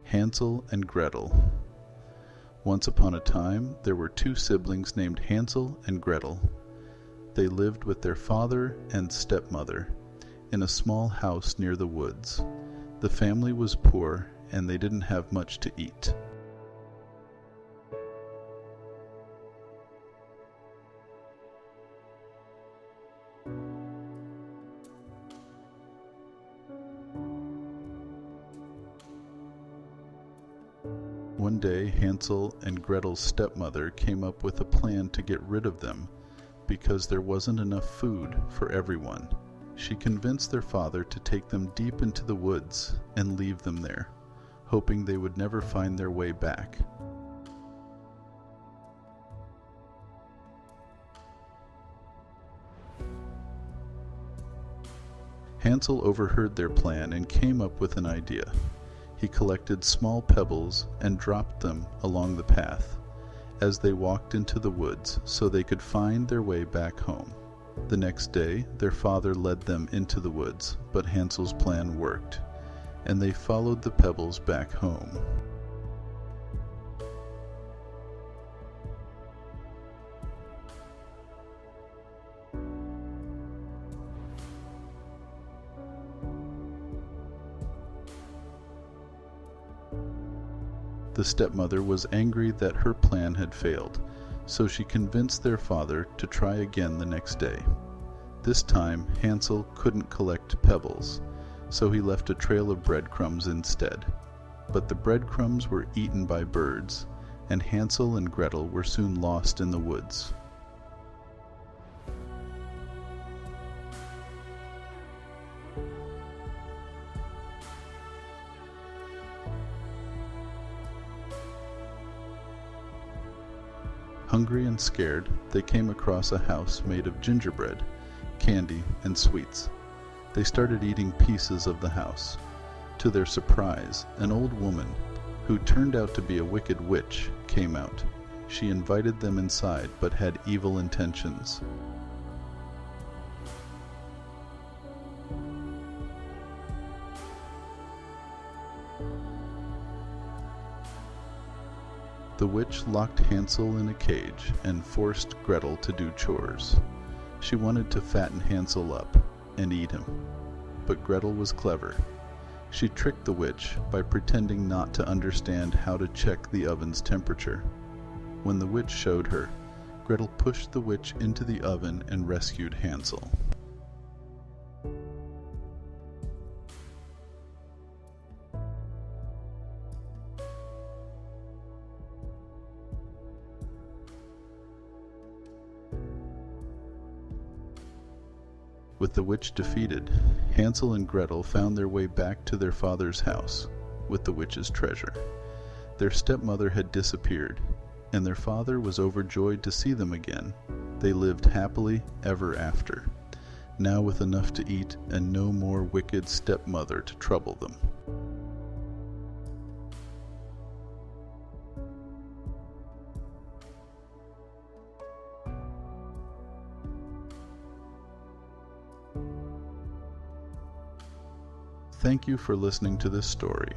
Hansel and Gretel. Once upon a time, there were two siblings named Hansel and Gretel. They lived with their father and stepmother in a small house near the woods. The family was poor, and they didn't have much to eat. One day, Hansel and Gretel's stepmother came up with a plan to get rid of them because there wasn't enough food for everyone. She convinced their father to take them deep into the woods and leave them there, hoping they would never find their way back. Hansel overheard their plan and came up with an idea. He collected small pebbles and dropped them along the path as they walked into the woods so they could find their way back home. The next day, their father led them into the woods, but Hansel's plan worked, and they followed the pebbles back home. The stepmother was angry that her plan had failed, so she convinced their father to try again the next day. This time, Hansel couldn't collect pebbles, so he left a trail of breadcrumbs instead. But the breadcrumbs were eaten by birds, and Hansel and Gretel were soon lost in the woods. Hungry and scared, they came across a house made of gingerbread, candy, and sweets. They started eating pieces of the house. To their surprise, an old woman, who turned out to be a wicked witch, came out. She invited them inside, but had evil intentions. The witch locked Hansel in a cage and forced Gretel to do chores. She wanted to fatten Hansel up and eat him, but Gretel was clever. She tricked the witch by pretending not to understand how to check the oven's temperature. When the witch showed her, Gretel pushed the witch into the oven and rescued Hansel. With the witch defeated, Hansel and Gretel found their way back to their father's house with the witch's treasure. Their stepmother had disappeared, and their father was overjoyed to see them again. They lived happily ever after, now with enough to eat and no more wicked stepmother to trouble them. Thank you for listening to this story.